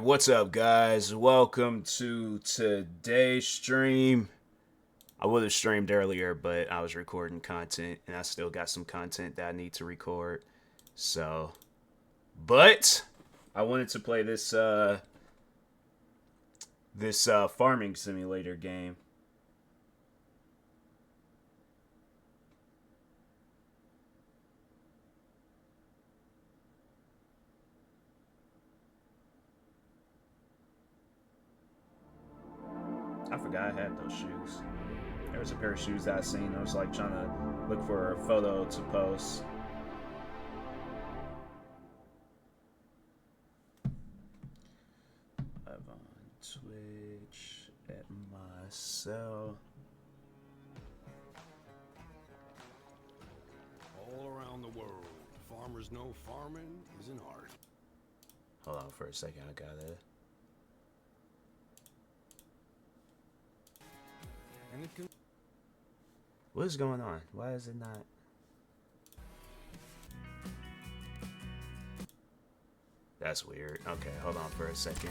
What's up, guys? Welcome to today's stream. I would have streamed earlier, but I was recording content, and I still got some content that I need to record. So, but I wanted to play this farming simulator game. I forgot I had those shoes. There was a pair of shoes that I seen. I was like trying to look for a photo to post. Live on Twitch at my cell. All around the world, farmers know farming is an art. Hold on for a second. I got it. And it can. What is going on? Why is it not? That's weird. Okay, hold on for a second.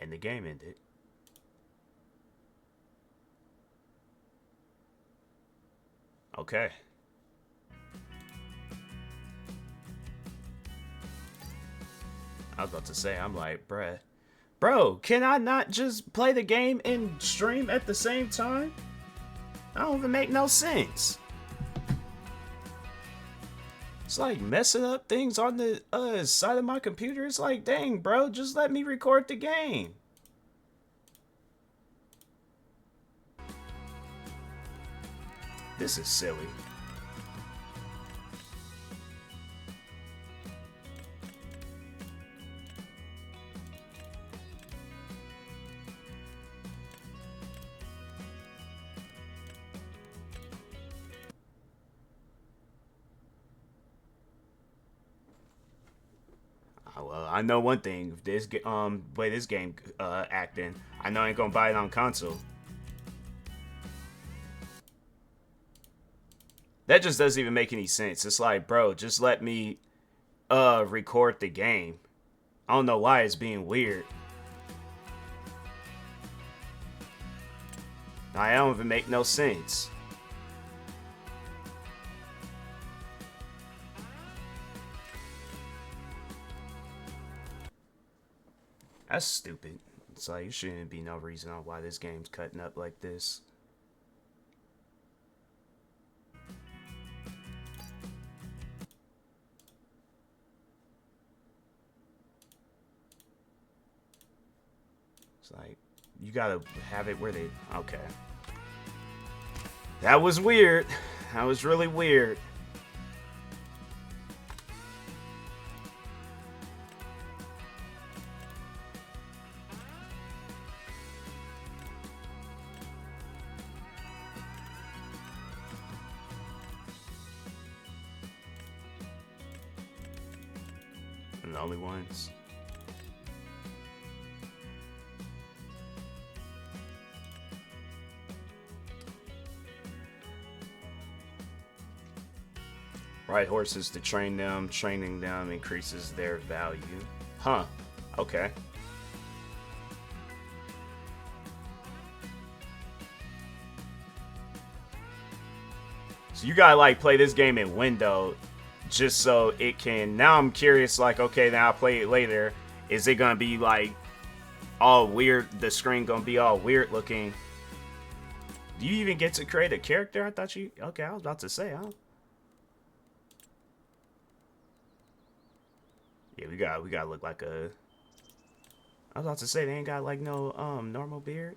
And the game ended. Okay. I was about to say, I'm like, bruh. Bro, can I not just play the game and stream at the same time? I don't even make no sense. It's like messing up things on the side of my computer. It's like, dang, bro, just let me record the game. This is silly. Well, I know one thing. This way this game acting, I know I ain't gonna buy it on console. That just doesn't even make any sense. It's like, bro, just let me record the game. I don't know why it's being weird. I don't even make no sense. That's stupid. It's like, there shouldn't be no reason on why this game's cutting up like this. It's like, you gotta have it where they... Okay. That was weird. That was really weird. The only ones. Ride horses to train them. Training them increases their value. Huh. Okay. So you gotta like play this game in window just so it can... Now I'm curious, like, okay, now I'll play it later. Is it gonna be like all weird? The screen gonna be all weird looking? Do you even get to create a character? I thought you... Okay, I was about to say, huh? Yeah, we gotta look like a... I was about to say, they ain't got like no normal beard.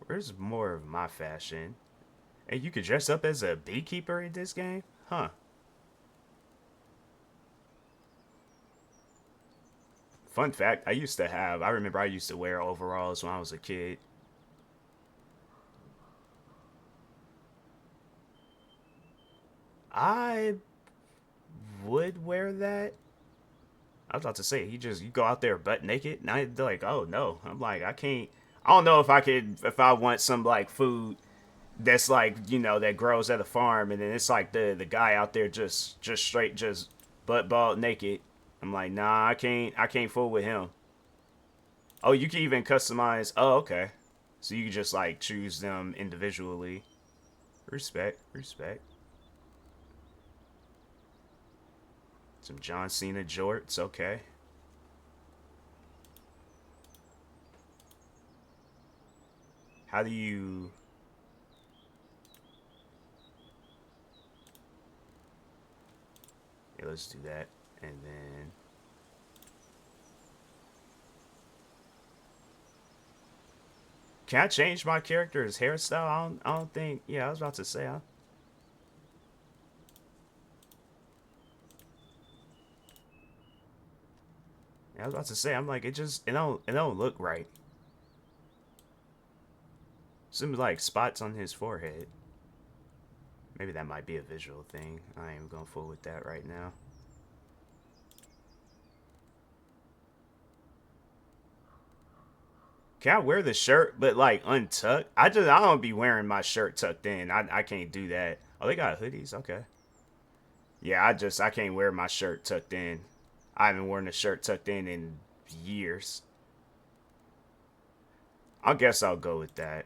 Where's more of my fashion? And you could dress up as a beekeeper in this game? Huh. Fun fact, I remember I used to wear overalls when I was a kid. I would wear that I was about to say, you go out there butt naked, and I like, oh no. I'm like, I can't. I don't know if I want some like food that's like, that grows at a farm, and then it's like the guy out there just straight just butt bald naked. I'm like, nah, I can't fool with him. Oh, you can even customize. Oh, okay. So you can just like choose them individually. Respect, respect. Some John Cena jorts, okay. How do you? Yeah, let's do that, and then can I change my character's hairstyle? I don't think. Yeah, I was about to say. Yeah, I was about to say. I'm like, it don't look right. Seems like spots on his forehead. Maybe that might be a visual thing. I ain't gonna fool with that right now. Can I wear the shirt but like untucked? I don't be wearing my shirt tucked in. I can't do that. Oh, they got hoodies. Okay. Yeah, I can't wear my shirt tucked in. I haven't worn a shirt tucked in years. I guess I'll go with that.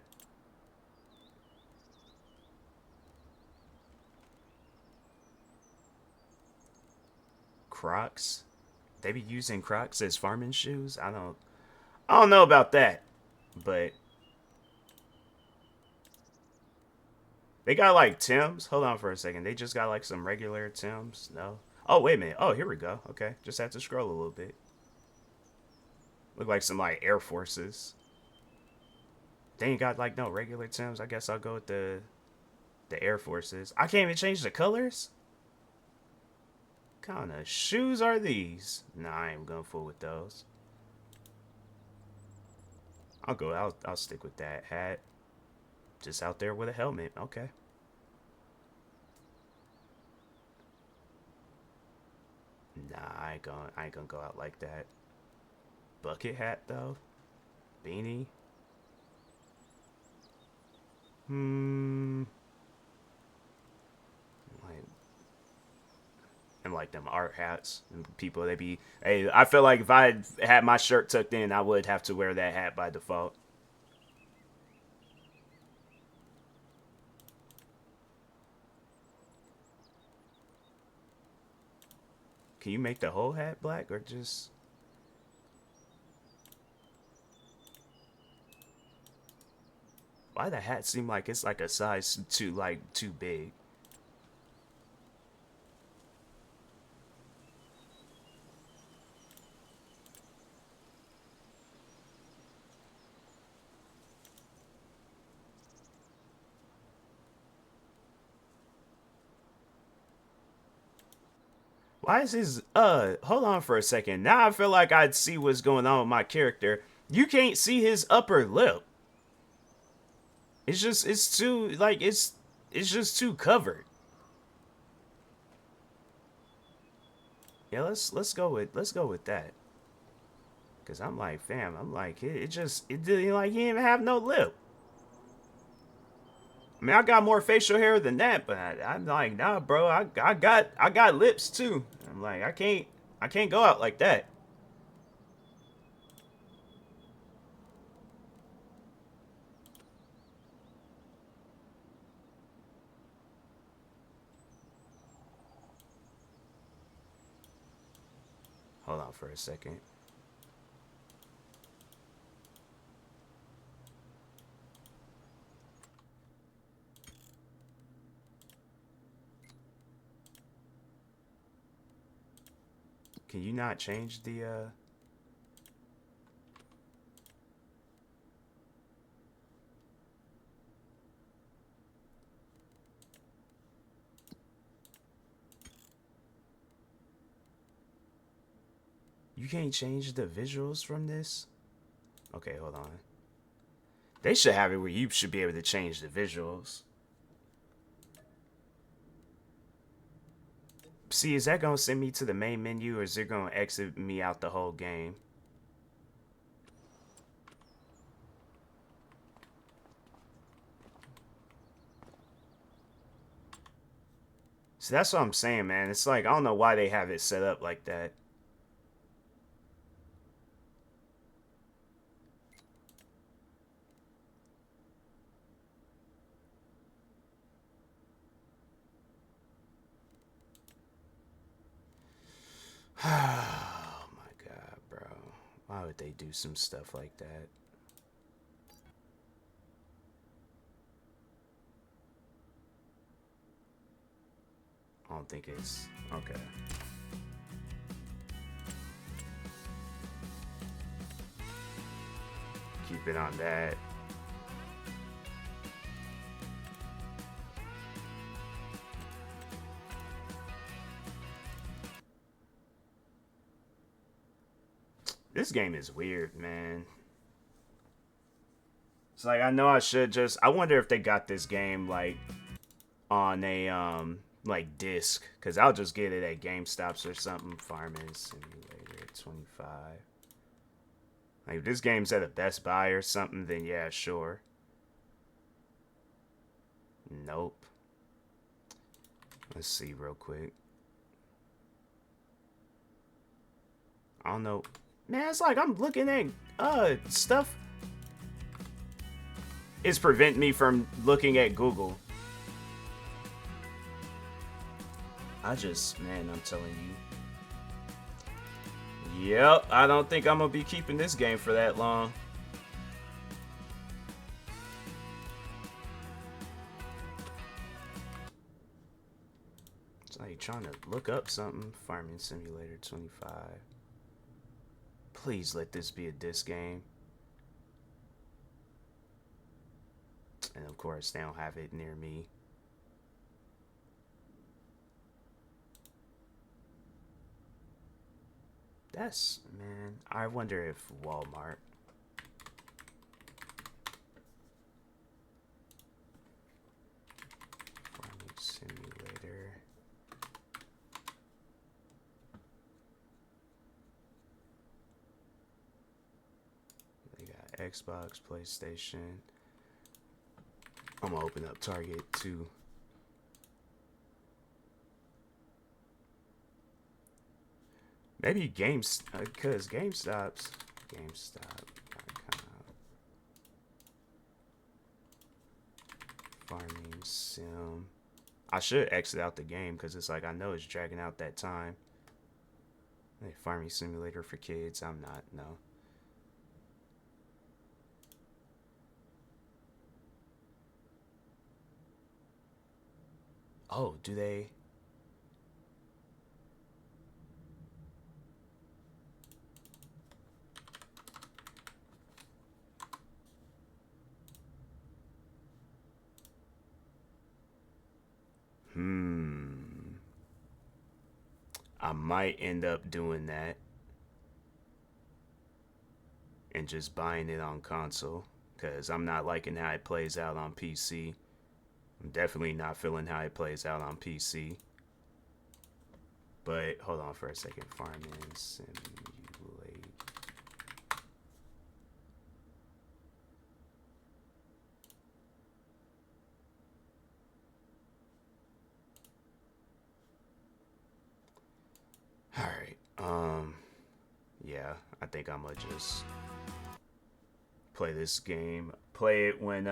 Crocs. They be using Crocs as farming shoes. I don't know about that, but they got like Tim's. Hold on for a second. They just got like some regular Tim's. No. Oh wait a minute. Oh, here we go. Okay, just have to scroll a little bit. Look like some like Air Forces. They ain't got like no regular Tim's. I guess I'll go with the Air Forces. I can't even change the colors. What kind of shoes are these? Nah, I ain't gonna fool with those. I'll go. I'll stick with that hat. Just out there with a helmet. Okay. Nah, I ain't gonna go out like that. Bucket hat though. Beanie. Hmm. Like, and like them art hats. And people, they be. Hey, I feel like if I had my shirt tucked in, I would have to wear that hat by default. Can you make the whole hat black or just? Why the hat seem like it's like a size too big? Why is his hold on for a second. Now I feel like I'd see what's going on with my character. You can't see his upper lip. It's too like it's just too covered. Yeah, let's go with that. Cause I'm like, fam, I'm like it didn't like he didn't even have no lip. I mean, I got more facial hair than that, but I'm like, nah, bro, I got lips too. I'm like, I can't go out like that. Hold on for a second. Can you not change the you can't change the visuals from this? Okay, hold on. They should have it where you should be able to change the visuals. See, is that gonna send me to the main menu, or is it gonna exit me out the whole game? So that's what I'm saying, man. It's like, I don't know why they have it set up like that. Oh my god, bro. Why would they do some stuff like that? I don't think it's... Okay. Keep it on that. This game is weird, man. It's like, I know I should just... I wonder if they got this game, like, on a, like, disc. Because I'll just get it at GameStops or something. Farming Simulator 25. Like, if this game's at a Best Buy or something, then yeah, sure. Nope. Let's see real quick. I don't know. Man, it's like I'm looking at stuff. It's preventing me from looking at Google. Man, I'm telling you. Yep, I don't think I'm gonna be keeping this game for that long. It's like trying to look up something. Farming Simulator 25. Please let this be a disc game. And of course, they don't have it near me. That's, man, I wonder if Walmart. Farming Simulator. They got Xbox, PlayStation. I'm gonna open up Target too. Maybe games, because GameStop. Farming Sim. I should exit out the game because it's like I know it's dragging out that time. Hey, Farming Simulator for kids. I'm not. No. Oh, do they? I might end up doing that and just buying it on console because I'm not liking how it plays out on PC. I'm definitely not feeling how it plays out on PC. But hold on for a second. Farming Simulator. Alright. Yeah, I think I'm gonna just play this game. Play it when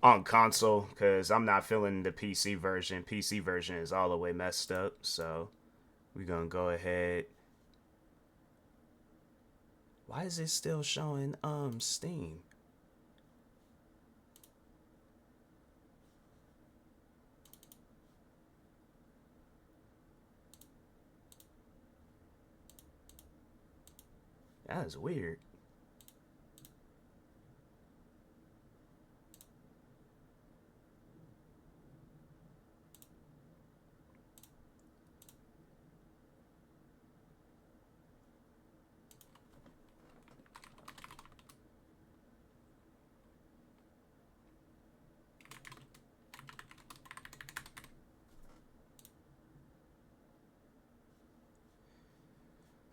on console, because I'm not feeling the PC version. PC version is all the way messed up, so we're gonna go ahead. Why is it still showing Steam? That is weird.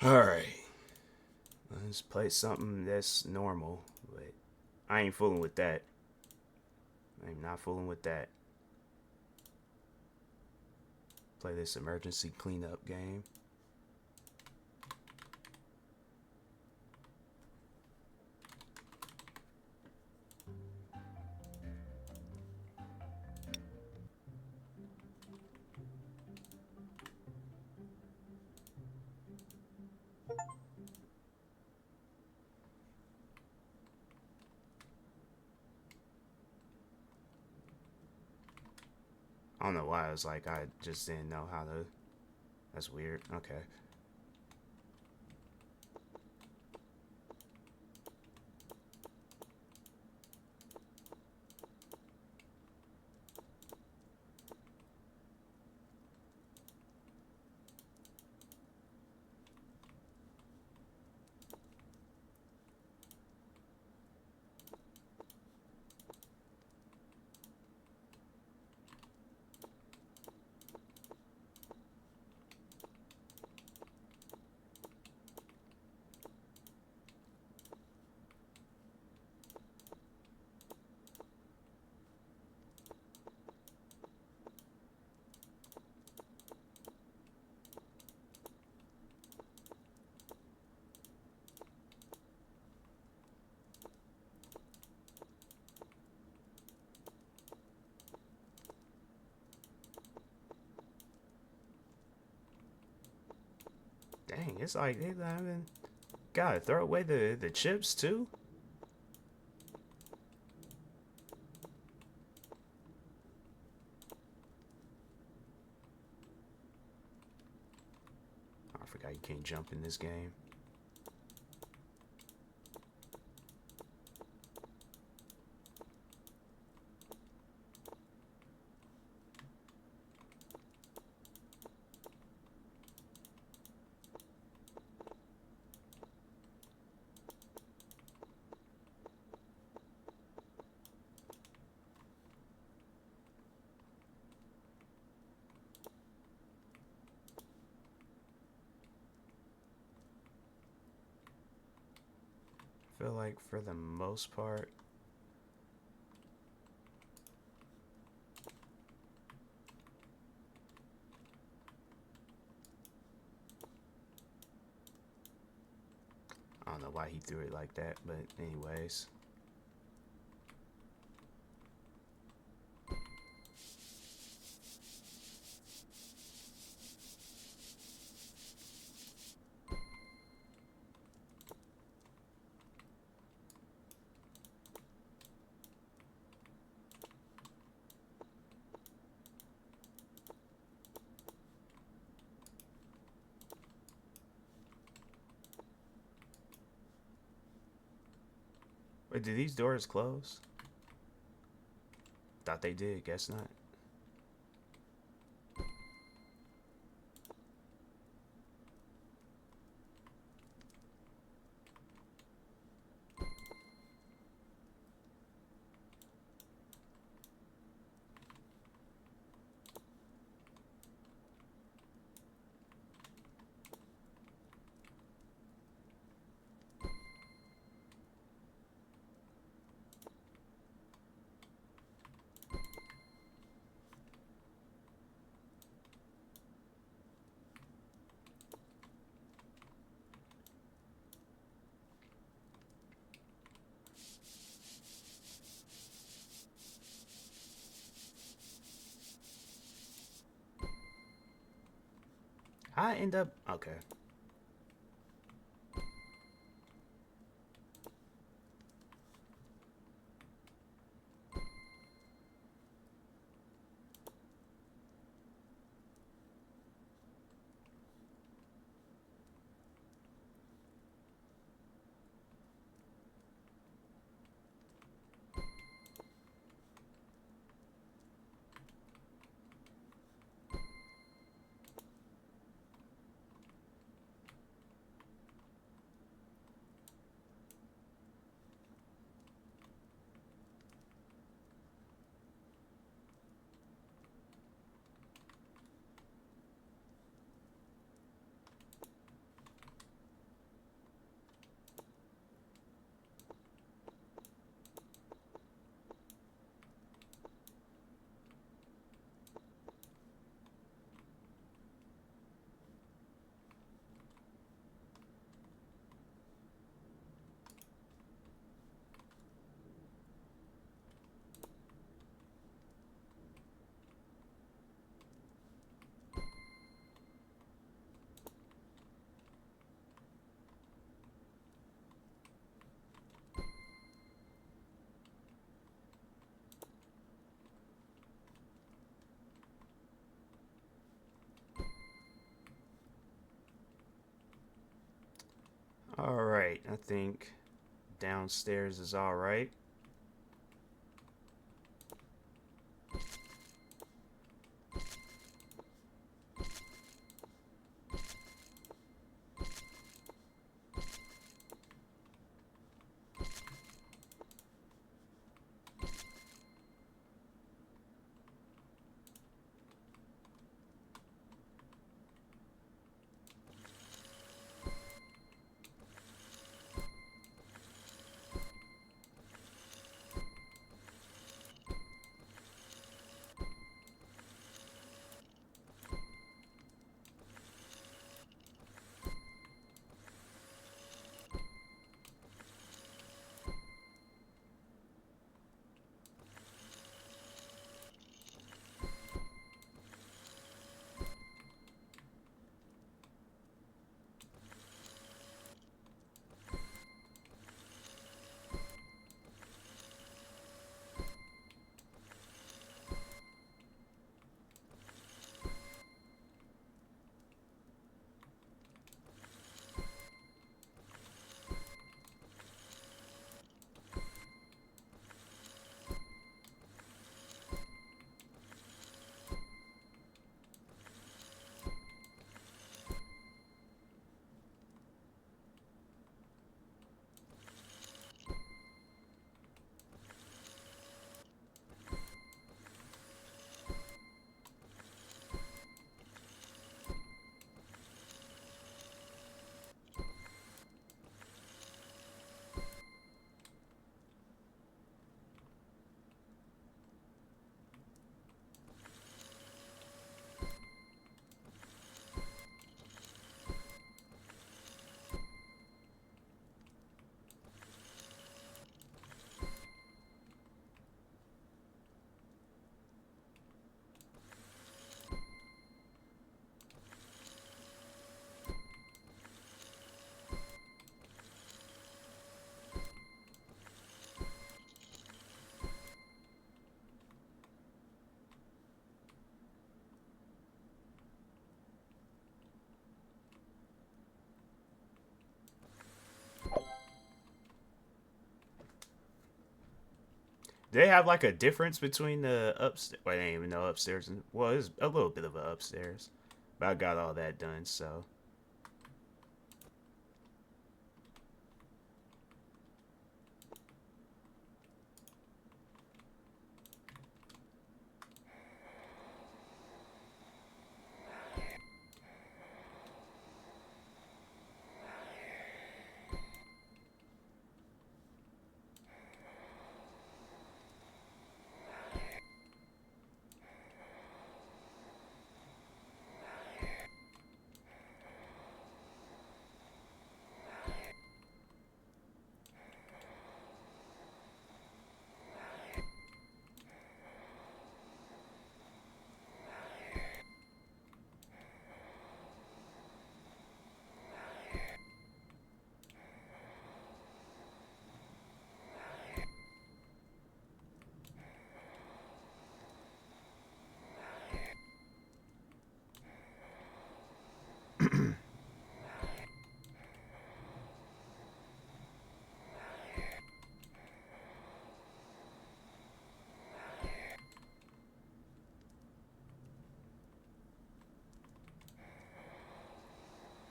Alright. Let's play something that's normal. But I ain't fooling with that. I'm not fooling with that. Play this emergency cleanup game. I don't know why I was like, I just didn't know how to. That's weird. Okay. Dang, it's like they haven't. Gotta throw away the chips too? I forgot you can't jump in this game. I feel like for the most part, I don't know why he threw it like that, but anyways. Wait, did these doors close? Thought they did, guess not. I end up okay. Alright, I think downstairs is alright. They have like a difference between the upstairs. Well, I didn't even know upstairs. Well, it's a little bit of a upstairs, but I got all that done. So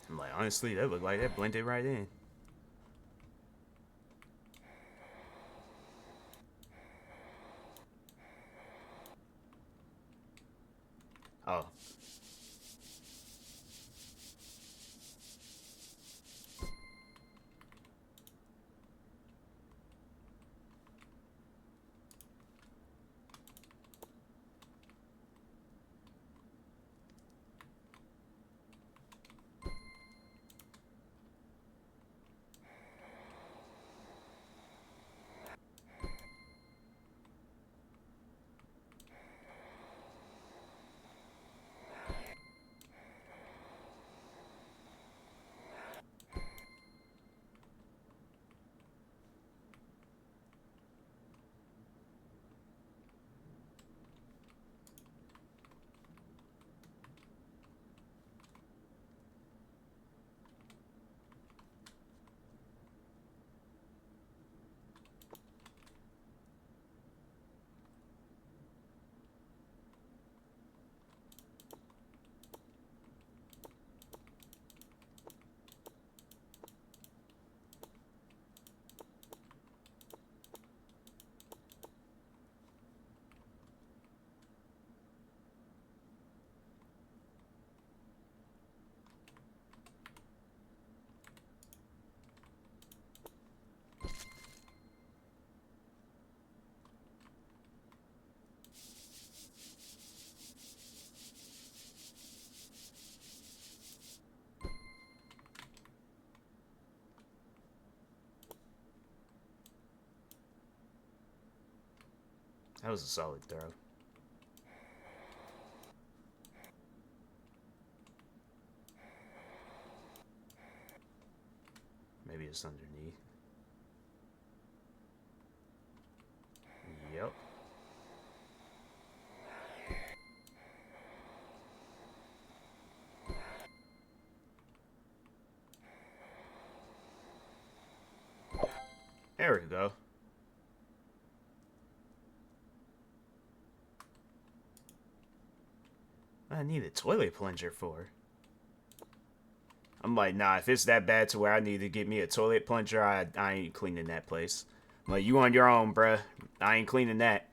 I'm like, honestly, that looked like that blended right in. Oh, That was a solid throw. Maybe it's underneath. Yep. There we go. I need a toilet plunger for. I'm like, nah, if it's that bad to where I need to get me a toilet plunger, I ain't cleaning that place. I'm like, you on your own, bruh. I ain't cleaning that.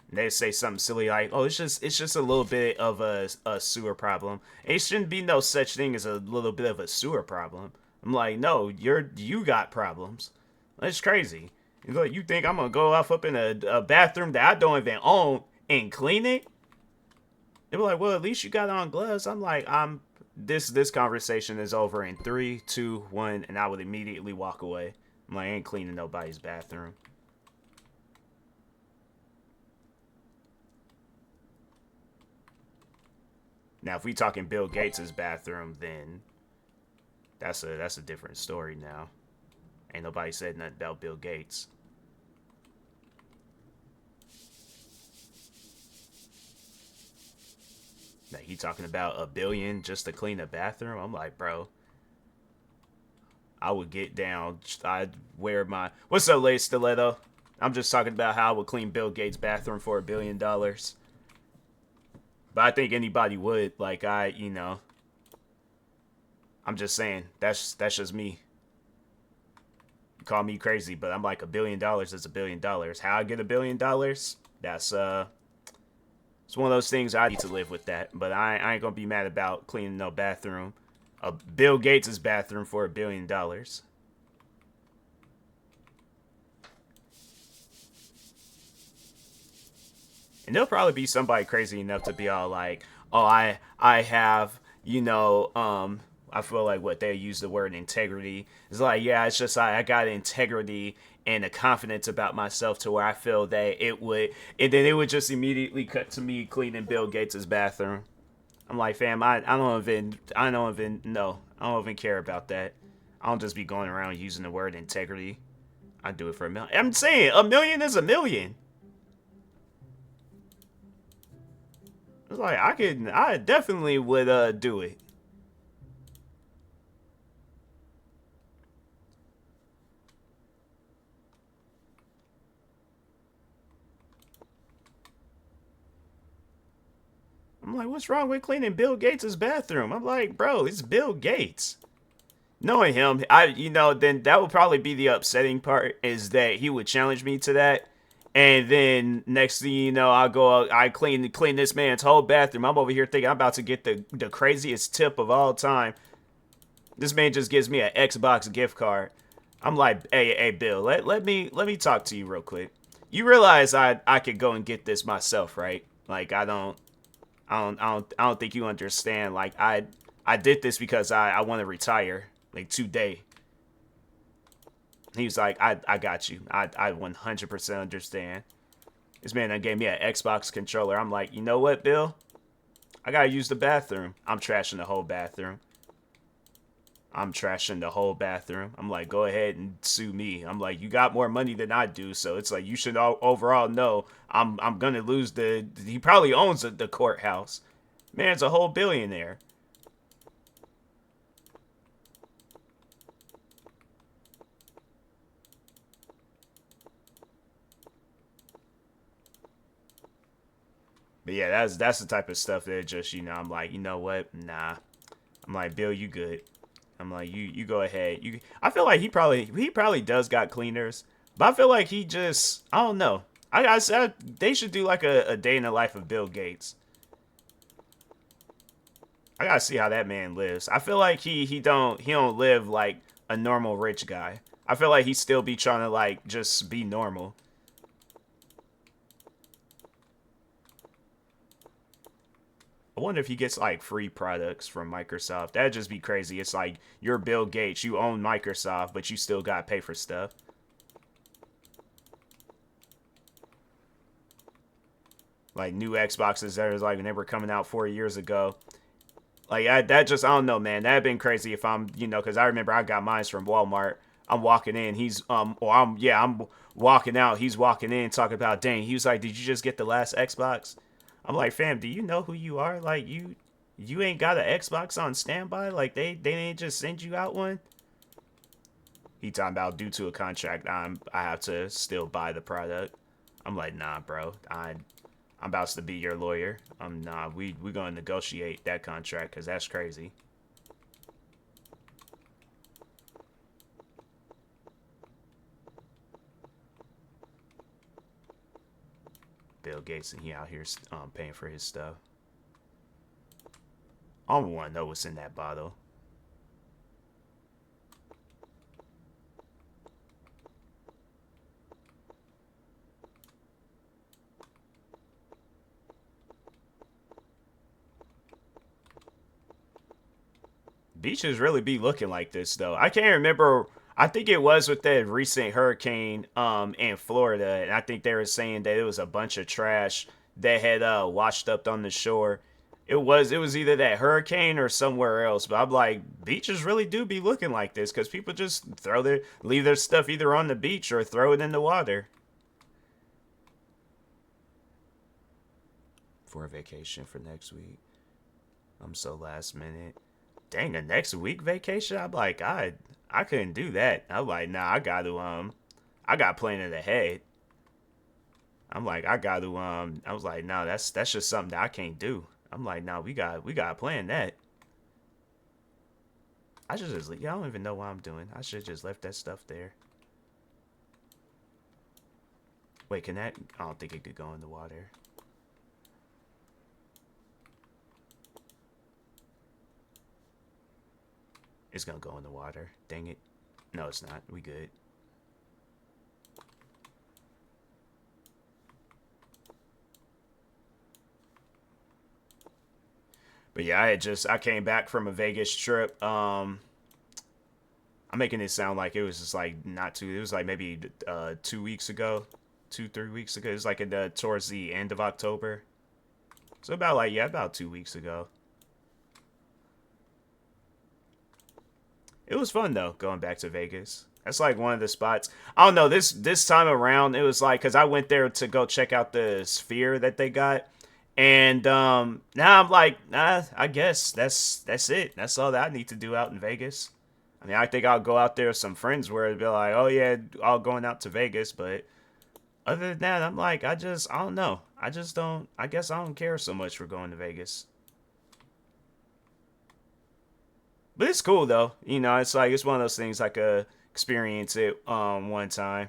And they say something silly like, oh, it's just a little bit of a sewer problem. It shouldn't be no such thing as a little bit of a sewer problem. I'm like, no, you got problems. That's crazy. You think I'm gonna go off up in a bathroom that I don't even own and clean it? They were like, well, at least you got on gloves. I'm like, this conversation is over in 3, 2, 1, and I would immediately walk away. I'm like, I ain't cleaning nobody's bathroom. Now, if we talking Bill Gates' bathroom, then that's a different story now. Ain't nobody said nothing about Bill Gates. Now, he talking about $1 billion just to clean a bathroom? I'm like, bro, I would get down. I'd wear my... What's up, late stiletto? I'm just talking about how I would clean Bill Gates' bathroom for $1 billion. But I think anybody would. Like, I'm just saying, that's just me. You call me crazy, but I'm like, $1 billion is $1 billion. How I get $1 billion? That's it's one of those things I need to live with that. But I ain't gonna be mad about cleaning no bathroom. Bill Gates' bathroom for $1 billion. And there'll probably be somebody crazy enough to be all like, oh, I have, I feel like what they use the word integrity. It's like, yeah, it's just I got integrity and a confidence about myself to where I feel that it would, and then it would just immediately cut to me cleaning Bill Gates' bathroom. I'm like, fam, I don't even care about that. I don't just be going around using the word integrity. I do it for $1 million. I'm saying $1 million is $1 million. It's like I definitely would do it. I'm like, what's wrong with cleaning Bill Gates' bathroom? I'm like, bro, it's Bill Gates. Knowing him, then that would probably be the upsetting part is that he would challenge me to that. And then next thing you know, I clean this man's whole bathroom. I'm over here thinking I'm about to get the craziest tip of all time. This man just gives me an Xbox gift card. I'm like, hey, Bill, let me talk to you real quick. You realize I could go and get this myself, right? Like I don't think you understand. Like I did this because I want to retire like today. He was like, I got you. I 100% understand. This man done gave me an Xbox controller. I'm like, you know what, Bill? I gotta use the bathroom. I'm trashing the whole bathroom. I'm like, go ahead and sue me. I'm like, you got more money than I do, so it's like you should overall know I'm gonna lose the. He probably owns the courthouse. Man's a whole billionaire. But yeah, that's the type of stuff that just I'm like, you know what? Nah. I'm like, Bill, you good. I'm like, you go ahead. I feel like he probably does got cleaners, but I feel like he just I don't know. I said they should do like a day in the life of Bill Gates. I gotta see how that man lives. I feel like he don't live like a normal rich guy. I feel like he still be trying to like just be normal. I wonder if he gets like free products from Microsoft. That'd just be crazy. It's like you're Bill Gates, you own Microsoft, but you still gotta pay for stuff. like new Xboxes that was like when they were coming out 4 years ago. Like that just I don't know, man. That'd been crazy if I'm because I remember I got mine from Walmart. I'm walking in, he's or I'm walking out, he's walking in talking about dang. He was like, "Did you just get the last Xbox?" I'm like, "Fam, do you know who you are? Like you ain't got an Xbox on standby? Like they didn't just send you out one?" He talking about due to a contract, I have to still buy the product. I'm like, nah, bro. I'm about to be your lawyer. Nah, we gonna negotiate that contract because that's crazy. Bill Gates and he out here paying for his stuff. I don't want to know what's in that bottle. Beaches really be looking like this though. I can't remember. I think it was with that recent hurricane in Florida, and I think they were saying that it was a bunch of trash that had washed up on the shore. It was either that hurricane or somewhere else. But I'm like, beaches really do be looking like this because people just leave their stuff either on the beach or throw it in the water. For a vacation for next week. I'm so last minute. Dang, a next week vacation? I'm like, I couldn't do that. I'm like, nah, I got planning ahead. I'm like, I was like, no, that's just something that I can't do. I'm like, no, we got to plan that. I should just leave. Yeah, I don't even know what I'm doing. I should just left that stuff there. Wait, can that? I don't think it could go in the water. It's gonna go in the water. Dang it. No, it's not. We good. But yeah, I came back from a Vegas trip. I'm making it sound like it was just like not too. It was like maybe 2 weeks ago, 2 3 weeks ago. It was like towards the end of October. So about like about 2 weeks ago. It was fun though going back to Vegas. That's like one of the spots. I don't know this time around. It was like because I went there to go check out the sphere that they got, and now I'm like, nah. I guess that's it. That's all that I need to do out in Vegas. I mean, I think I'll go out there with some friends where it'd be like, oh yeah, all going out to Vegas. But other than that, I'm like, I don't know. I just don't. I guess I don't care so much for going to Vegas. But it's cool though. It's like it's one of those things like experience it one time.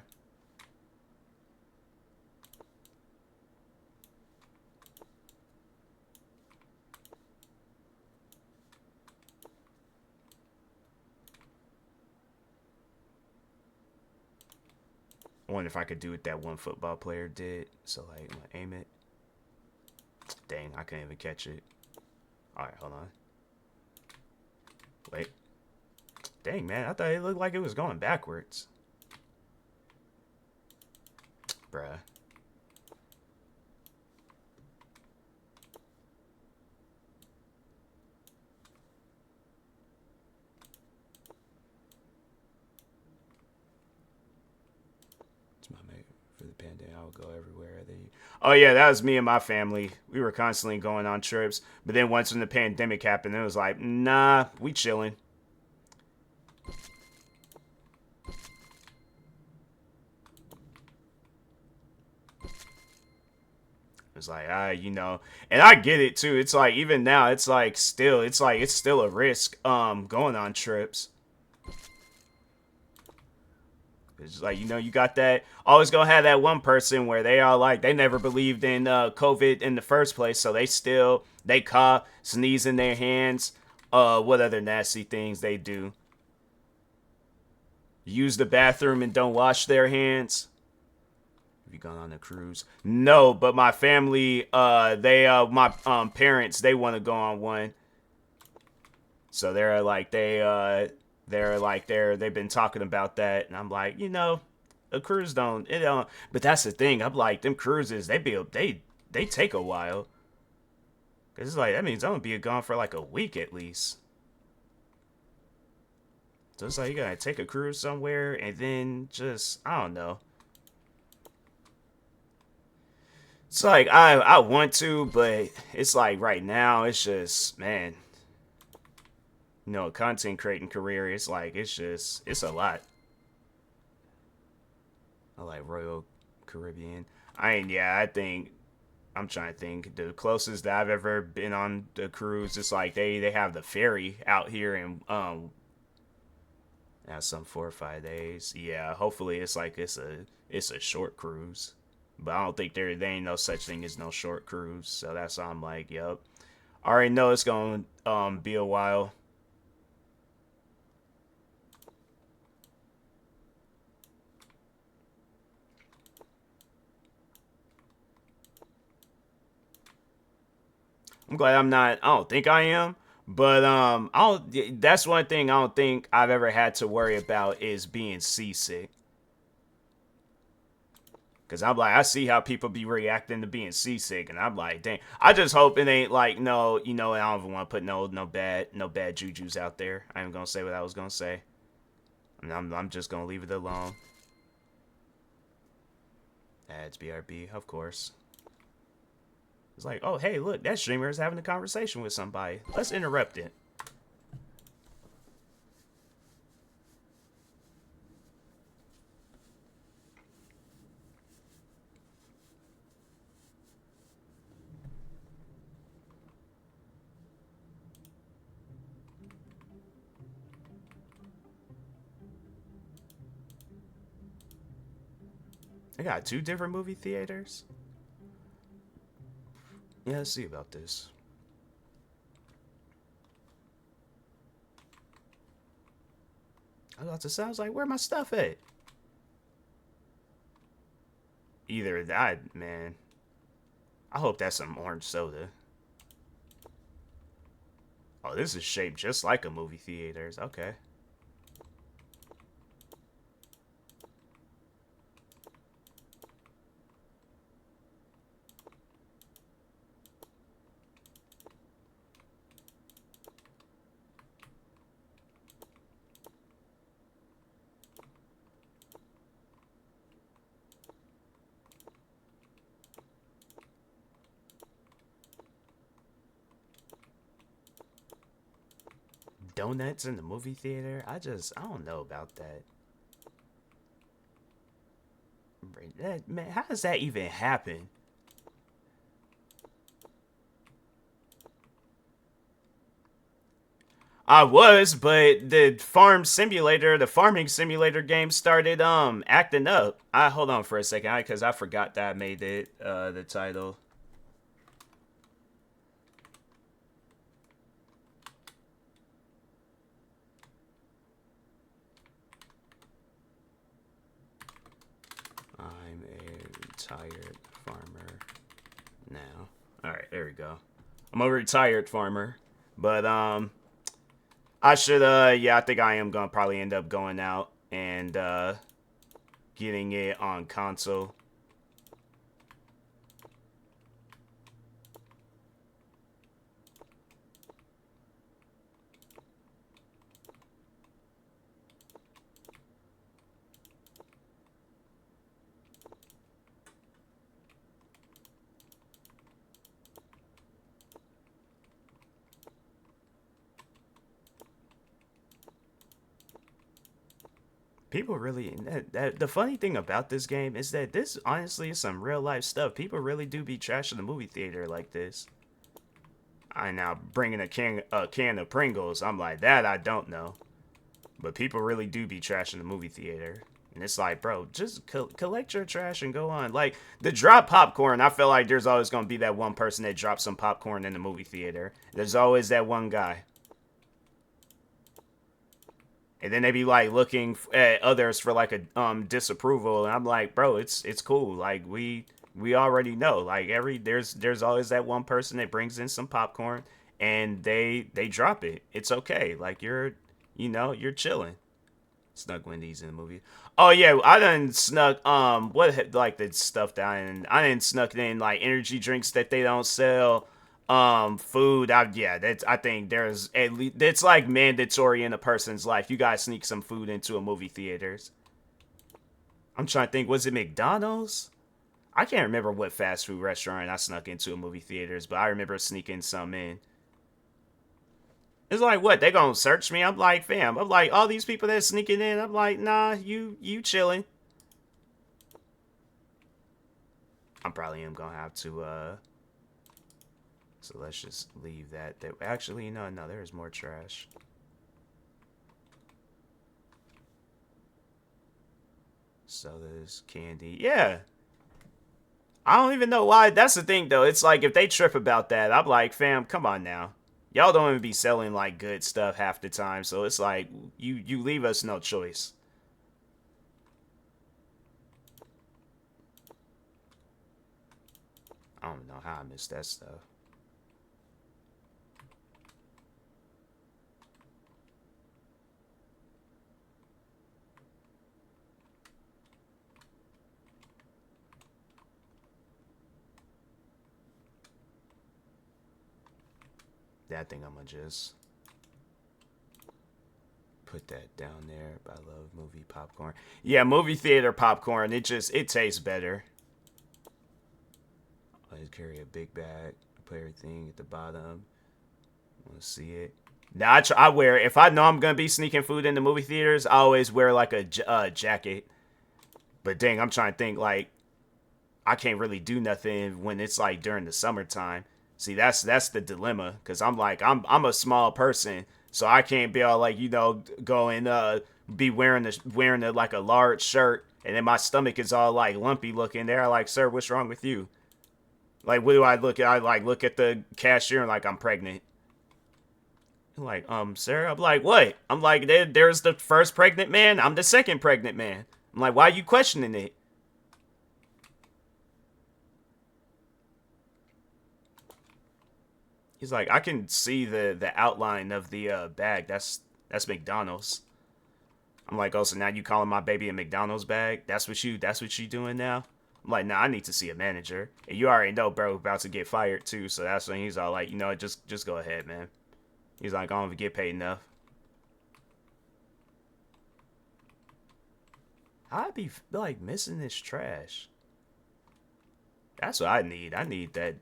I wonder if I could do what that one football player did. So like I'm gonna aim it. Dang, I couldn't even catch it. Alright, hold on. Wait. Dang man, I thought it looked like it was going backwards. Bruh. It's my mate for the pandemic. I would go everywhere. Oh yeah, that was me and my family. We were constantly going on trips, but then once when the pandemic happened, it was like, nah, we chilling. It's like, and I get it too. It's like even now, it's still a risk going on trips. It's like you got that. Always gonna have that one person where they are like they never believed in COVID in the first place, so they cough, sneeze in their hands. What other nasty things they do? Use the bathroom and don't wash their hands. Have you gone on a cruise? No, but my family, my parents, they want to go on one. So they've been talking about that, and I'm like, a cruise don't. But that's the thing. I'm like, them cruises, they take a while. Cause it's like that means I'm gonna be gone for like a week at least. So it's like you gotta take a cruise somewhere and then just I don't know. It's like I want to, but it's like right now it's just man, content creating career. It's like it's a lot. I like Royal Caribbean. I think I'm trying to think. The closest that I've ever been on the cruise, it's like they have the ferry out here and that's some 4 or 5 days. Yeah, hopefully it's a short cruise. But I don't think there ain't no such thing as no short cruise. So that's why I'm like, yep. I already know it's gonna be a while. I'm glad I'm not. I don't think I am, but I don't. That's one thing I don't think I've ever had to worry about is being seasick. Cause I'm like, I see how people be reacting to being seasick, and I'm like, dang. I just hope it ain't like no, I don't even want to put no bad juju's out there. I ain't gonna say what I was gonna say. I'm just gonna leave it alone. Ads BRB, of course. It's like, oh hey, look, that streamer is having a conversation with somebody. Let's interrupt it. I got 2 different movie theaters. Yeah, let's see about this. I was about to say, I was like, where my stuff at? Either that, man. I hope that's some orange soda. Oh, this is shaped just like a movie theater's. Okay. Donuts in the movie theater? I don't know about that. Man, how does that even happen? I was, but the farming simulator game started acting up. I hold on for a second, because I forgot that I made it the title. I'm a retired farmer now. All right, there we go. I'm a retired farmer, but I should yeah, I think I am gonna probably end up going out and getting it on console. People really the funny thing about this game is that this honestly is some real life stuff. People really do be trashing the movie theater like this. I now bringing a can of Pringles. I'm like that I don't know, but people really do be trashing the movie theater. And it's like, bro, just collect your trash and go on. Like, the drop popcorn, I feel like there's always going to be that one person that drops some popcorn in the movie theater. There's always that one guy. And then they be like looking at others for like a disapproval, and I'm like, bro, it's cool. Like we already know. Like there's always that one person that brings in some popcorn and they drop it. It's okay. Like you're chilling. Snuck Wendy's in the movie. Oh yeah, I done snuck what like the stuff that I didn't snuck in like energy drinks that they don't sell. Food. Yeah, that's I think there's at least it's like mandatory in a person's life. You gotta sneak some food into a movie theaters. I'm trying to think. Was it McDonald's? I can't remember what fast food restaurant I snuck into a movie theaters, but I remember sneaking some in. It's like, what, they gonna search me? I'm like, fam, I'm like, all these people that sneaking in, I'm like, nah, you chilling. I'm probably am gonna have to, so let's just leave that there. Actually, no, there's more trash. Sodas, candy, yeah. I don't even know why. That's the thing, though. It's like, if they trip about that, I'm like, fam, come on now. Y'all don't even be selling like good stuff half the time, so it's like you leave us no choice. I don't know how I missed that stuff. That thing I'm gonna just put that down there. I love movie popcorn. Yeah, movie theater popcorn. It tastes better. I just carry a big bag. Put everything at the bottom. Want to see it? Now I wear if I know I'm gonna be sneaking food in the movie theaters. I always wear like a jacket. But dang, I'm trying to think like I can't really do nothing when it's like during the summertime. See, that's the dilemma because I'm like I'm a small person, so I can't be all like go and be wearing the like a large shirt, and then my stomach is all like lumpy looking. They're like, sir, what's wrong with you? Like, what do I look at? I like look at the cashier and like I'm pregnant. Like, sir, I'm like, what? I'm like, there's the first pregnant man. I'm the second pregnant man. I'm like, why are you questioning it? He's like, I can see the outline of the bag. That's McDonald's. I'm like, oh, so now you calling my baby a McDonald's bag? That's what you doing now? I'm like, nah, I need to see a manager. And you already know, bro, about to get fired too. So that's when he's all like, just go ahead, man. He's like, I don't even get paid enough. I'd be like missing this trash. That's what I need. I need that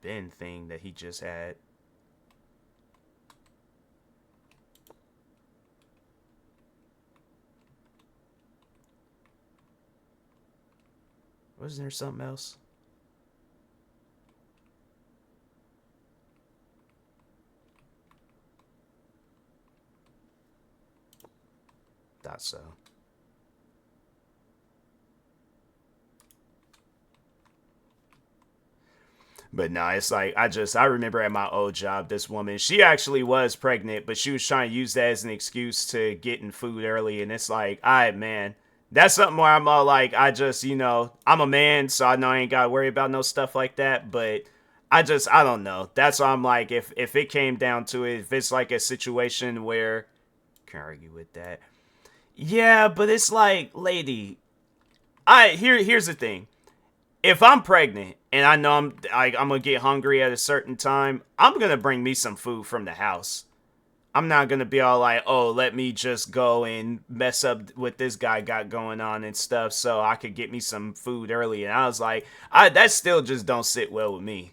bin thing that he just had. Wasn't there something else? Thought so. But no, it's like I remember at my old job, this woman, she actually was pregnant, but she was trying to use that as an excuse to getting food early, and it's like, all right, man, that's something where I'm all like, I'm a man, so I know I ain't gotta worry about no stuff like that, but I don't know. That's why I'm like, if it came down to it, if it's like a situation where, can't argue with that. Yeah, but it's like, lady, here's the thing. If I'm pregnant and I know I'm gonna get hungry at a certain time, I'm gonna bring me some food from the house. I'm not gonna be all like, oh, let me just go and mess up what this guy got going on and stuff, so I could get me some food early. And I was like, that still just don't sit well with me.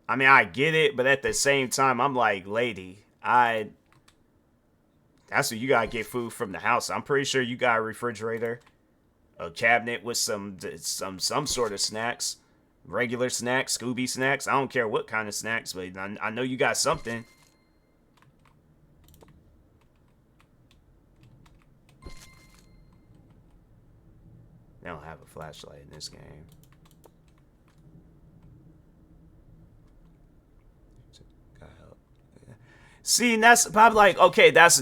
I mean, I get it, but at the same time, I'm like, lady, that's what you gotta get food from the house. I'm pretty sure you got a refrigerator, a cabinet with some sort of snacks, regular snacks, Scooby snacks. I don't care what kind of snacks, but I know you got something. They don't have a flashlight in this game. See, and that's probably like, okay, that's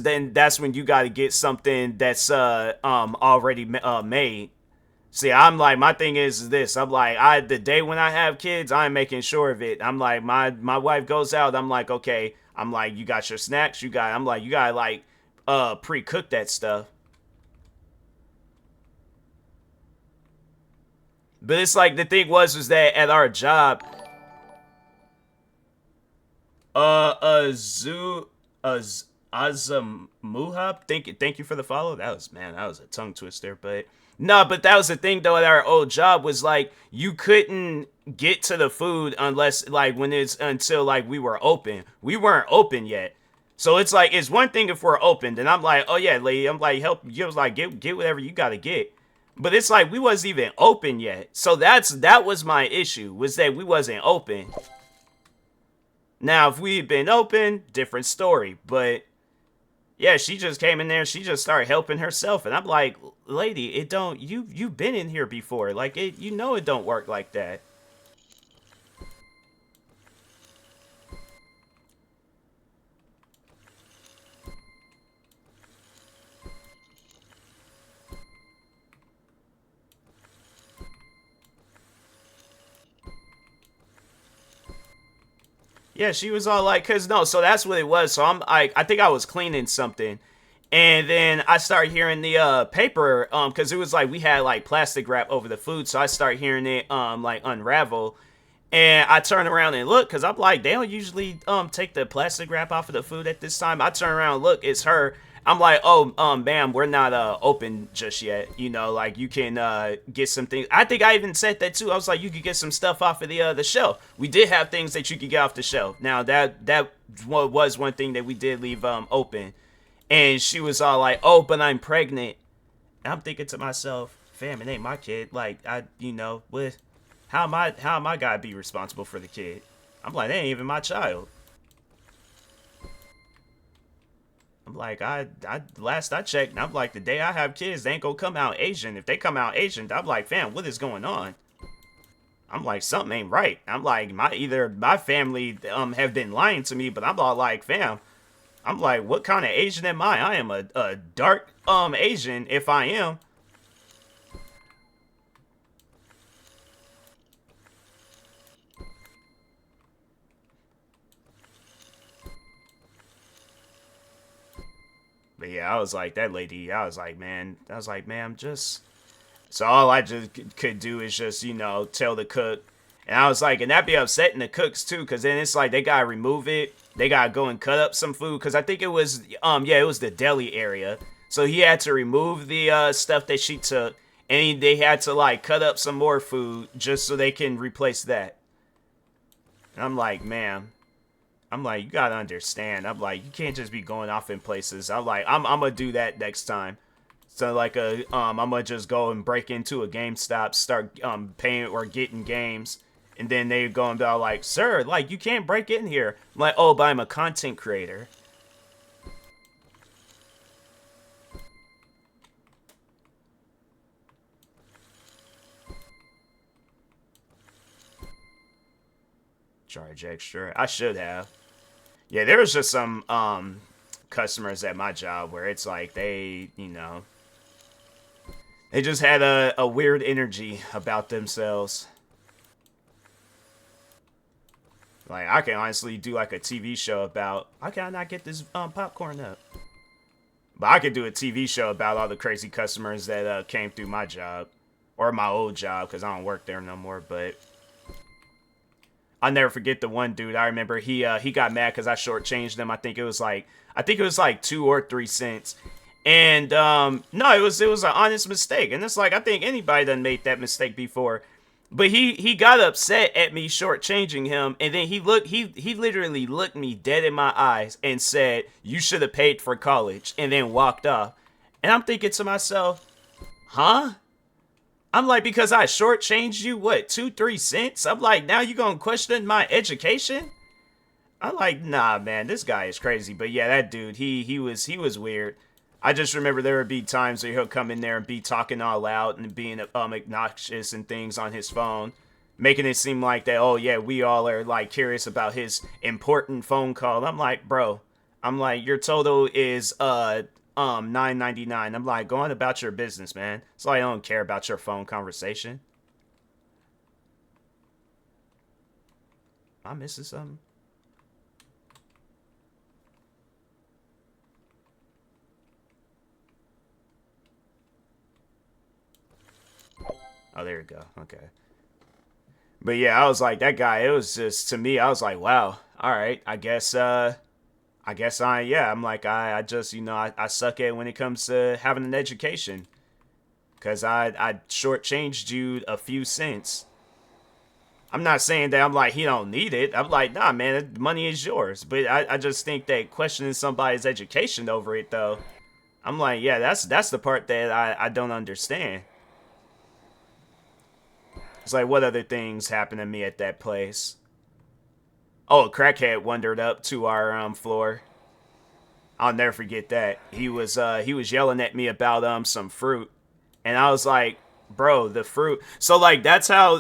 when you got to get something that's already made. See, I'm like, my thing is this. I'm like, the day when I have kids, I'm making sure of it. I'm like, my wife goes out. I'm like, okay. I'm like, you got your snacks. I'm like, you got like, pre-cook that stuff. But it's like the thing was that at our job, Azu, Azamuha, thank you for the follow. That was a tongue twister, but no, but that was the thing though. At our old job was like you couldn't get to the food unless like when it's until like we were open. We weren't open yet, so it's like it's one thing if we're open. Then I'm like, oh yeah, lady, I'm like help. You was like get whatever you gotta get. But it's like we wasn't even open yet, so that was my issue was that we wasn't open. Now, if we had been open, different story. But yeah, she just came in there. She just started helping herself, and I'm like, lady, it don't. You've been in here before. Like it, you know, it don't work like that. Yeah, she was all like, cause no, so that's what it was. So I'm like, I think I was cleaning something, and then I started hearing the paper, cause it was like we had like plastic wrap over the food, so I started hearing it like unravel, and I turn around and look, cause I'm like, they don't usually take the plastic wrap off of the food at this time. I turn around and look, it's her. I'm like, oh, ma'am, we're not open just yet. You know, like you can get some things. I think I even said that too. I was like, you could get some stuff off of the shelf. We did have things that you could get off the shelf. Now that was one thing that we did leave open. And she was all like, oh, but I'm pregnant. And I'm thinking to myself, fam, it ain't my kid. Like what? How am I gotta be responsible for the kid? I'm like, that ain't even my child. I'm like, I last I checked, I'm like, the day I have kids, they ain't gonna come out Asian. If they come out Asian, I'm like, fam, what is going on? I'm like, something ain't right. I'm like, either my family have been lying to me, but I'm all like, fam, I'm like, what kind of Asian am I? I am a dark Asian if I am. But yeah, I was like, that lady, I was like, man, I was like, ma'am, just. So all I just could do is just, tell the cook. And I was like, and that'd be upsetting the cooks too, because then it's like they gotta remove it. They gotta go and cut up some food, because I think it was, yeah, it was the deli area. So he had to remove the stuff that she took, and they had to like cut up some more food just so they can replace that. And I'm like, ma'am, I'm like, you gotta understand. I'm like, you can't just be going off in places. I'm like, I'm gonna do that next time. So like I'm gonna just go and break into a GameStop, start paying or getting games, and then they go and be all like, sir, like you can't break in here. I'm like, oh, but I'm a content creator. Charge extra. I should have. Yeah, there was just some customers at my job where it's like they just had a weird energy about themselves. Like, I can honestly do like a TV show about, how can I not get this popcorn up? But I could do a TV show about all the crazy customers that came through my job. Or my old job, because I don't work there no more. But I'll never forget the one dude. I remember he got mad because I shortchanged him. I think it was like 2 or 3 cents. And no, it was an honest mistake. And it's like, I think anybody done made that mistake before. But he got upset at me shortchanging him, and then he literally looked me dead in my eyes and said, "You should have paid for college," and then walked off. And I'm thinking to myself, huh? I'm like, because I shortchanged you, what, 2-3 cents? I'm like, now you gonna question my education? I'm like, nah, man, this guy is crazy. But yeah, that dude, he was weird. I just remember there would be times where he'll come in there and be talking all loud and being obnoxious and things on his phone, making it seem like that, oh yeah, we all are like curious about his important phone call. I'm like, bro, I'm like, your total is $9.99. I'm like, go on about your business, man. So I don't care about your phone conversation. Am I missing something? Oh, there we go. Okay. But yeah, I was like, that guy, it was just, to me, I was like, wow, all right, I'm like, I just, I suck at when it comes to having an education. Because I shortchanged you a few cents. I'm not saying that I'm like, he don't need it. I'm like, nah, man, the money is yours. But I just think that questioning somebody's education over it, though, I'm like, yeah, that's the part that I don't understand. It's like, what other things happened to me at that place? Oh, a crackhead wandered up to our floor. I'll never forget that. He was yelling at me about some fruit, and I was like, bro, the fruit. So like that's how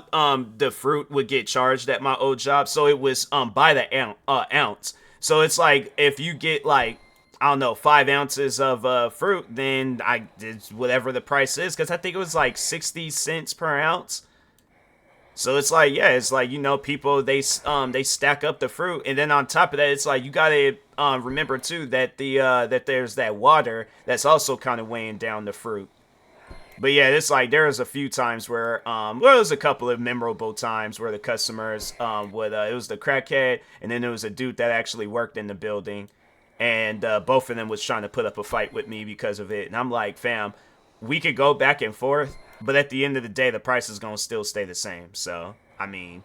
the fruit would get charged at my old job. So it was by the ounce. So it's like if you get like, I don't know, 5 ounces of fruit, then I did whatever the price is, because I think it was like 60 cents per ounce. So it's like, yeah, it's like, people, they stack up the fruit, and then on top of that, it's like you gotta remember too that that there's that water that's also kind of weighing down the fruit. But yeah, it's like there was a few times where well, it was a couple of memorable times where the customers would it was the crackhead, and then there was a dude that actually worked in the building, and both of them was trying to put up a fight with me because of it, and I'm like, fam, we could go back and forth, but at the end of the day, the price is gonna still stay the same. So I mean,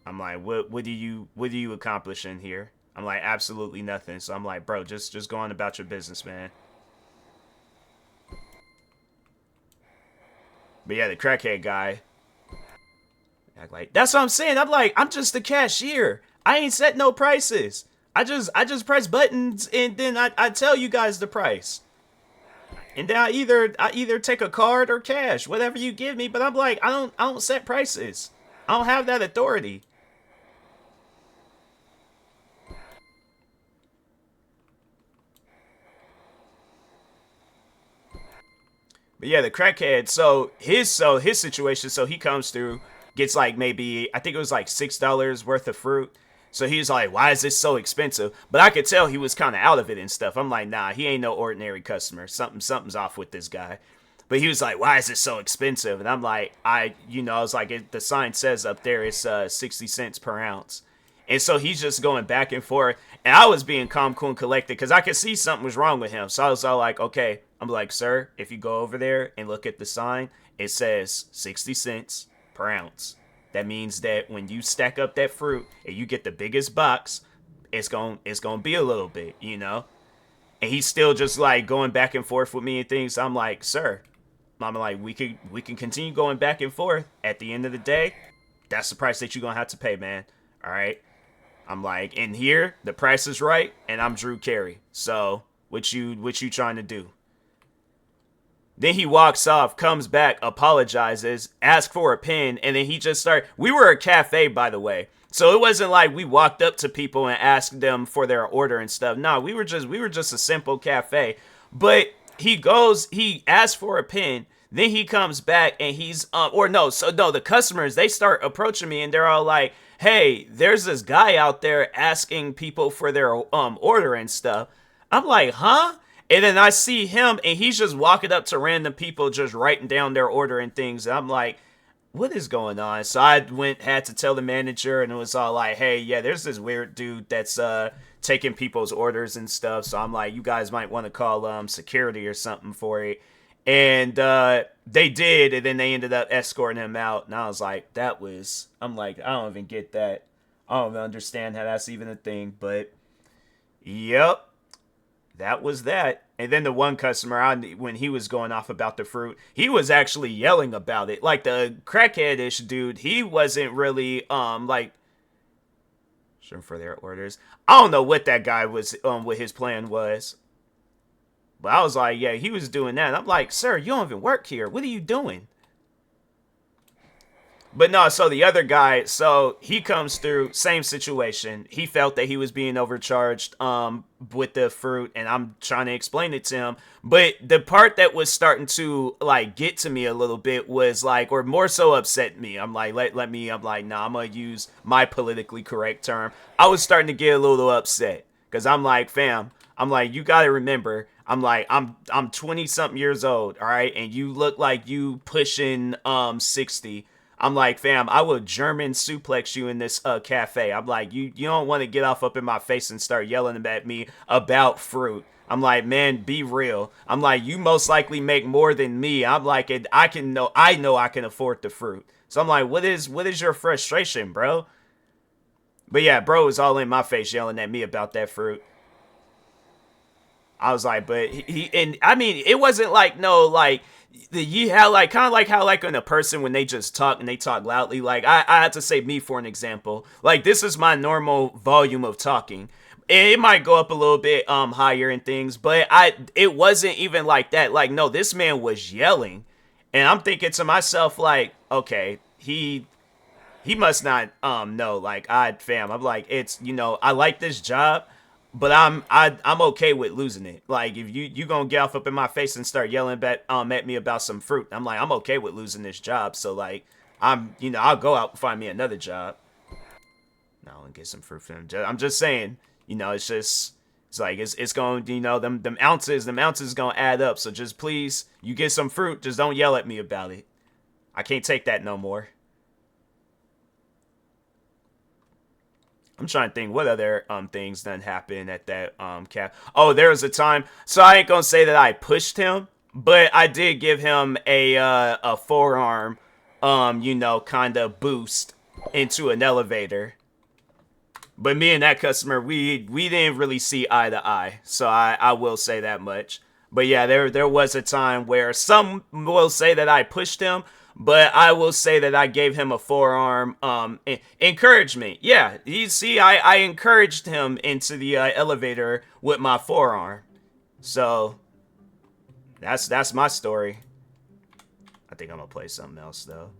I'm like, what do you accomplish in here? I'm like, absolutely nothing. So I'm like, bro, just go on about your business, man. But yeah, the crackhead guy, act like, that's what I'm saying. I'm like, I'm just the cashier. I ain't set no prices. I just press buttons, and then I tell you guys the price. And then I either take a card or cash, whatever you give me. But I'm like, I don't set prices. I don't have that authority. But yeah, the crackhead. So his situation. So he comes through, gets like maybe, I think it was like $6 worth of fruit. So he's like, why is this so expensive? But I could tell he was kind of out of it and stuff. I'm like, nah, he ain't no ordinary customer. Something's off with this guy. But he was like, why is it so expensive? And I'm like, I was like, the sign says up there it's 60 cents per ounce. And so he's just going back and forth. And I was being calm, cool, and collected because I could see something was wrong with him. So I was all like, okay. I'm like, sir, if you go over there and look at the sign, it says 60 cents per ounce. That means that when you stack up that fruit and you get the biggest box, it's gonna be a little bit. And he's still just like going back and forth with me and things. I'm like, sir, I'm like, we can continue going back and forth. At the end of the day, that's the price that you're gonna have to pay, man. All right. I'm like, in here, the price is right, and I'm Drew Carey. So what you trying to do? Then he walks off, comes back, apologizes, asks for a pen, and then he just started. We were a cafe, by the way, so it wasn't like we walked up to people and asked them for their order and stuff. No, we were just a simple cafe. But he asks for a pen. Then he comes back and the customers, they start approaching me and they're all like, "Hey, there's this guy out there asking people for their order and stuff." I'm like, "Huh?" And then I see him and he's just walking up to random people just writing down their order and things. And I'm like, what is going on? So I had to tell the manager, and it was all like, hey, yeah, there's this weird dude that's taking people's orders and stuff. So I'm like, you guys might want to call security or something for it. And they did, and then they ended up escorting him out. And I was like, I'm like, I don't even get that. I don't even understand how that's even a thing. But yep, that was that. And then the one customer, when he was going off about the fruit, he was actually yelling about it. Like the crackhead-ish dude, he wasn't really like sure for their orders. I don't know what that guy was what his plan was. But I was like, yeah, he was doing that. And I'm like, sir, you don't even work here. What are you doing? But no, so the other guy, so he comes through, same situation. He felt that he was being overcharged with the fruit, and I'm trying to explain it to him. But the part that was starting to like get to me a little bit was like, or more so upset me. I'm like, let me, I'm like, nah, I'm gonna use my politically correct term. I was starting to get a little upset because I'm like, fam, I'm like, you gotta remember, I'm like, I'm 20 something years old, all right, and you look like you pushing 60. I'm like, fam, I will German suplex you in this cafe. I'm like, you don't want to get off up in my face and start yelling at me about fruit. I'm like, man, be real. I'm like, you most likely make more than me. I'm like, I know I can afford the fruit. So I'm like, what is your frustration, bro? But yeah, bro was all in my face yelling at me about that fruit. I was like, but and I mean, it wasn't like no, like you had like kind of like how like when a person when they just talk and they talk loudly, like I had to say me for an example. Like this is my normal volume of talking. It might go up a little bit higher and things, but it wasn't even like that. Like no, this man was yelling, and I'm thinking to myself like, okay, he must not know. Like I'm like, it's, I like this job, but I'm okay with losing it. Like if you gonna get off up in my face and start yelling at me about some fruit, I'm like, I'm okay with losing this job. So like I'll go out and find me another job. Now and get some fruit for him. I'm just saying, it's just, it's like it's going, them ounces gonna add up. So just please, you get some fruit, just don't yell at me about it. I can't take that no more. I'm trying to think what other things done happened at that cap. Oh, there was a time. So I ain't gonna say that I pushed him, but I did give him a forearm, kind of boost into an elevator. But me and that customer, we didn't really see eye to eye. So I will say that much. But yeah, there was a time where some will say that I pushed him, but I will say that I gave him a forearm encouragement. Yeah, you see, I encouraged him into the elevator with my forearm. So that's my story. I think I'm gonna play something else though.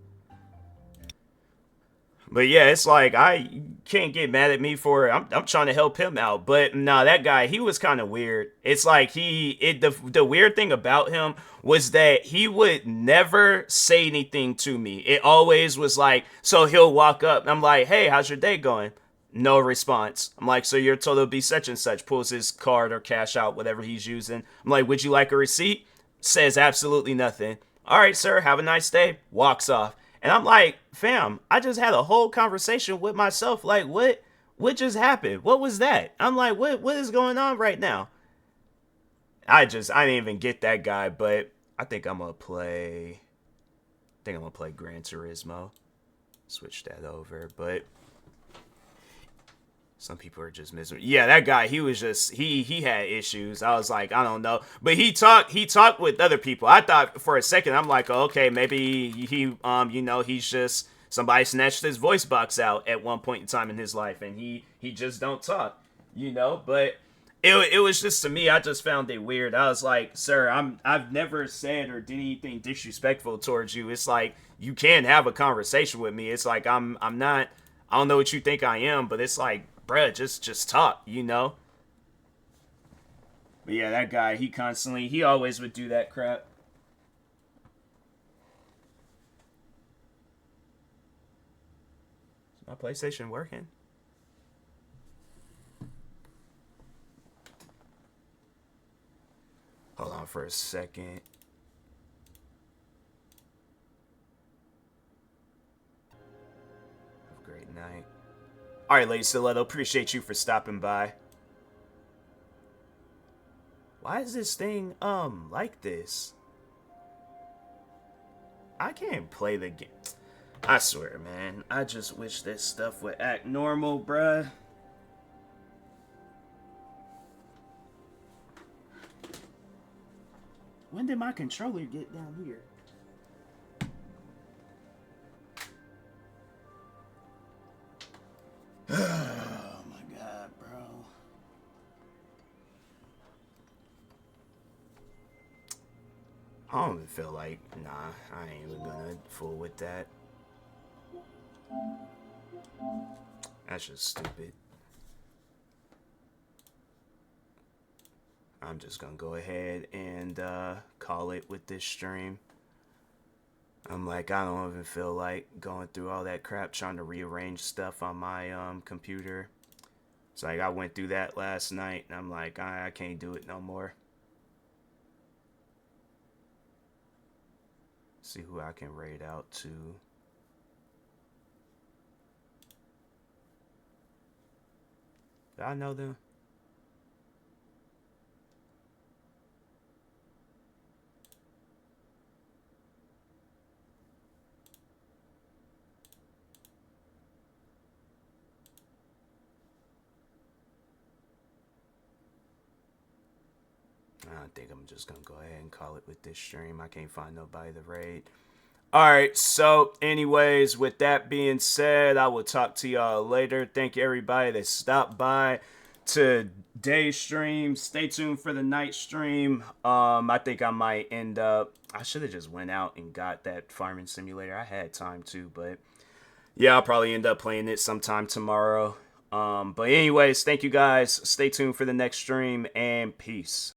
But yeah, it's like I can't get mad at me for it. I'm trying to help him out. But nah, that guy, he was kind of weird. It's like the weird thing about him was that he would never say anything to me. It always was like, so he'll walk up and I'm like, "Hey, how's your day going?" No response. I'm like, "So you're told it'll be such and such." Pulls his card or cash out, whatever he's using. I'm like, "Would you like a receipt?" Says absolutely nothing. "All right, sir, have a nice day." Walks off. And I'm like, fam, I just had a whole conversation with myself. Like, what just happened? What was that? I'm like, what is going on right now? I didn't even get that guy, but I think I'm gonna play. I think I'm gonna play Gran Turismo. Switch that over, but some people are just miserable. Yeah, that guy, he was just he had issues. I was like, I don't know, but he talked with other people. I thought for a second, I'm like, oh, okay, maybe he's just somebody snatched his voice box out at one point in time in his life, and he just don't talk. But it was just, to me, I just found it weird. I was like, sir, I've never said or did anything disrespectful towards you. It's like you can have a conversation with me. It's like I'm not. I don't know what you think I am, but it's like, bruh, just talk. But yeah, that guy, he always would do that crap. Is my PlayStation working? Hold on for a second. Have a great night. All right, Lady Stiletto, appreciate you for stopping by. Why is this thing like this? I can't play the game. I swear, man. I just wish this stuff would act normal, bruh. When did my controller get down here? Oh my god, bro. I don't even feel like, nah, I ain't even gonna fool with that. That's just stupid. I'm just gonna go ahead and call it with this stream. I'm like, I don't even feel like going through all that crap trying to rearrange stuff on my computer. It's like I went through that last night, and I'm like, I can't do it no more. See who I can raid out to. Do I know them? I think I'm just gonna go ahead and call it with this stream. I can't find nobody to raid. Alright, so anyways, with that being said, I will talk to y'all later. Thank you everybody that stopped by today's stream. Stay tuned for the night stream. I think I might end up, I should have just went out and got that farming simulator. I had time to, but yeah, I'll probably end up playing it sometime tomorrow. But anyways, thank you guys. Stay tuned for the next stream, and peace.